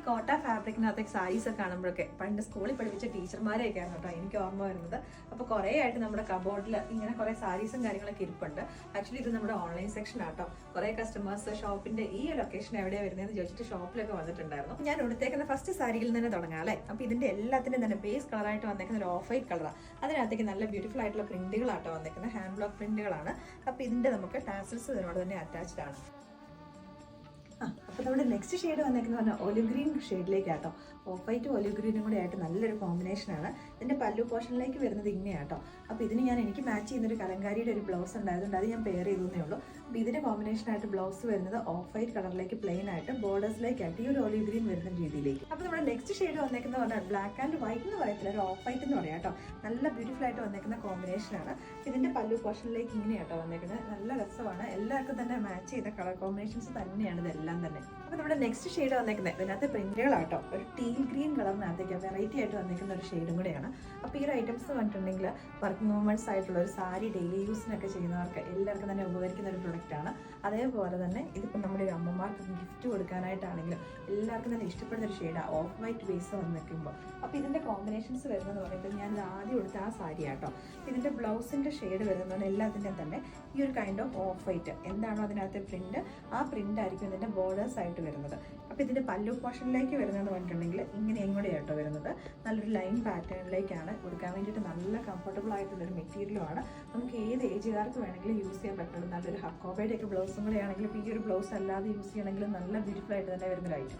കോട്ട ഫാബ്രിക്കിനകത്തേക്ക് സാരീസ് ഒക്കെ കാണുമ്പോഴൊക്കെ പണ്ട് സ്കൂളിൽ പഠിപ്പിച്ച ടീച്ചർമാരെയൊക്കെയാണ് കേട്ടോ എനിക്ക് ഓർമ്മ വരുന്നത്. അപ്പോൾ കുറേ ആയിട്ട് നമ്മുടെ കബോർഡിൽ ഇങ്ങനെ കുറേ സാരീസും കാര്യങ്ങളൊക്കെ ഇരിപ്പുണ്ട്. ആക്ച്വലി ഇത് നമ്മുടെ ഓൺലൈൻ സെക്ഷൻ ആട്ടോ. കുറേ കസ്റ്റമേഴ്സ് ഷോപ്പിന്റെ ഈ ലൊക്കേഷൻ എവിടെയാണ് വരുന്നതെന്ന് ചോദിച്ചിട്ട് ഷോപ്പിലൊക്കെ വന്നിട്ടുണ്ടായിരുന്നു. ഞാൻ എടുത്തേക്കുന്ന ഫസ്റ്റ് സാരിയിൽ നിന്ന് തുടങ്ങാം അല്ലേ. അപ്പോൾ ഇതിന്റെ എല്ലാത്തിനും തന്നെ ബേസ് കളറായിട്ട് വന്നേക്കുന്ന ഒരു ഓഫ് വൈറ്റ് കളറാണ്. അതിനകത്തേക്ക് നല്ല ബ്യൂട്ടിഫുൾ ആയിട്ടുള്ള പ്രിന്റുകളാട്ടോ വന്നേക്കുന്നത്. ഹാൻഡ് ബ്ലോക്ക് പ്രിന്റുകളാണ്. അപ്പോൾ ഇതിന്റെ നമുക്ക് ടാസൽസ് ഇതിനോട് തന്നെ അറ്റാച്ച്ഡ് ആണ്. അപ്പോൾ നമ്മുടെ നെക്സ്റ്റ് ഷെയ്ഡ് വന്നേക്കുന്നത് പറഞ്ഞാൽ ഒലിവ് ഗ്രീൻ ഷെയ്ഡിലേക്കാട്ടോ. ഓഫ് വൈറ്റും ഒലിവ് ഗ്രീനും കൂടെ ആയിട്ട് നല്ലൊരു കോമ്പിനേഷനാണ്. ഇതിൻ്റെ പല്ലു പോർഷനിലേക്ക് വരുന്നത് ഇങ്ങനെയാട്ടോ. അപ്പോൾ ഇതിന് എനിക്ക് മാച്ച് ചെയ്യുന്നൊരു കലങ്കാരിയുടെ ഒരു ബ്ലൗസ് ഉണ്ടായതുകൊണ്ട് അത് ഞാൻ പെയർ ചെയ്തേ ഉള്ളൂ. അപ്പോൾ ഇതിൻ്റെ കോമ്പിനേഷനായിട്ട് ബ്ലൗസ് വരുന്നത് ഓഫ് വൈറ്റ് കളറിലേക്ക് പ്ലെയിൻ ആയിട്ട് ബോർഡേഴ്സിലേക്കായിട്ട് ഈ ഒരു ഒലിവ് ഗ്രീൻ വരുന്ന രീതിയിലേക്ക്. അപ്പോൾ നമ്മുടെ നെക്സ്റ്റ് ഷെയ്ഡ് വന്നേക്കുന്നത് പറഞ്ഞാൽ ബ്ലാക്ക് ആൻഡ് വൈറ്റ് എന്ന് പറയത്തില്ല, ഒരു ഓഫ് വൈറ്റ് എന്ന് പറയാം കേട്ടോ. നല്ല ബ്യൂട്ടിഫുൾ ആയിട്ട് വന്നേക്കുന്ന കോമ്പിനേഷനാണ്. ഇതിൻ്റെ പല്ലു പോർഷനിലേക്ക് ഇങ്ങനെയാട്ടോ വന്നേക്കുന്നത്. നല്ല രസമാണ്. എല്ലാവർക്കും തന്നെ മാച്ച് ചെയ്ത കളർ കോമ്പിനേഷൻസ് തന്നെയാണ് ഇതെല്ലാം തന്നെ. അപ്പോൾ നമ്മുടെ നെക്സ്റ്റ് ഷെയ്ഡ് വന്നേക്കുന്നത് ഇതിനകത്ത് പ്രിന്റുകളാട്ടോ. ഒരു ടീൽ ഗ്രീൻ കളറിനകത്തേക്ക് വെറൈറ്റി ആയിട്ട് വന്നിരിക്കുന്ന ഒരു ഷെയ്ഡും കൂടെയാണ്. അപ്പോൾ ഈ ഒരു ഐറ്റംസ് പറഞ്ഞിട്ടുണ്ടെങ്കിൽ വർക്കിംഗ് വുമൻസ് ആയിട്ടുള്ള ഒരു സാരി ഡെയിലി യൂസിനൊക്കെ ചെയ്യുന്നവർക്ക് എല്ലാവർക്കും തന്നെ ഉപകരിക്കുന്ന ഒരു പ്രൊഡക്റ്റാണ്. അതേപോലെ തന്നെ ഇതിപ്പോൾ നമ്മുടെ ഒരു അമ്മമാർക്ക് ഗിഫ്റ്റ് കൊടുക്കാനായിട്ടാണെങ്കിലും എല്ലാവർക്കും തന്നെ ഇഷ്ടപ്പെടുന്ന ഒരു ഷെയ്ഡാണ് ഓഫ് വൈറ്റ് ബേസ് വന്ന് നിൽക്കുമ്പോൾ. അപ്പോൾ ഇതിൻ്റെ കോമ്പിനേഷൻസ് വരുന്നതെന്ന് പറയുമ്പോൾ ഞാനിത് ആദ്യം എടുത്ത ആ സാരി ആട്ടോ. ഇതിൻ്റെ ബ്ലൗസിൻ്റെ ഷെയ്ഡ് വരുന്നതാണ് എല്ലാത്തിൻ്റെയും തന്നെ ഈ ഒരു കൈൻഡ് ഓഫ് വൈറ്റ്. എന്താണോ അതിനകത്ത് പ്രിന്റ്, ആ പ്രിന്റ് ആയിരിക്കും ഇതിൻ്റെ ബോർഡേഴ്സ് ആയിട്ട് വരുന്നത്. അപ്പോൾ ഇതിൻ്റെ പല്ലു പോർഷനിലേക്ക് വരുന്നതെന്ന് പറഞ്ഞിട്ടുണ്ടെങ്കിൽ ഇങ്ങനെ എങ്ങോടെയാട്ടോ വരുന്നത്. നല്ലൊരു ലൈൻ പാറ്റേണിലേക്കാണ് കൊടുക്കാൻ വേണ്ടിയിട്ട്. നല്ല കംഫർട്ടബിൾ ആയിട്ടുള്ളൊരു മെറ്റീരിയലുമാണ്. നമുക്ക് ഏത് ഏജുകാർക്ക് വേണമെങ്കിലും യൂസ് ചെയ്യാൻ പറ്റുള്ളൂ. നല്ലൊരു ഹക്കോബയുടെ ഒക്കെ ബ്ലൗസും കൂടെ ആണെങ്കിലും ഈ ഒരു ബ്ലൗസ് അല്ലാതെ യൂസ് ചെയ്യണമെങ്കിൽ നല്ല ബ്യൂട്ടിഫുൾ ആയിട്ട് തന്നെ വരുന്നൊരു ഐറ്റം.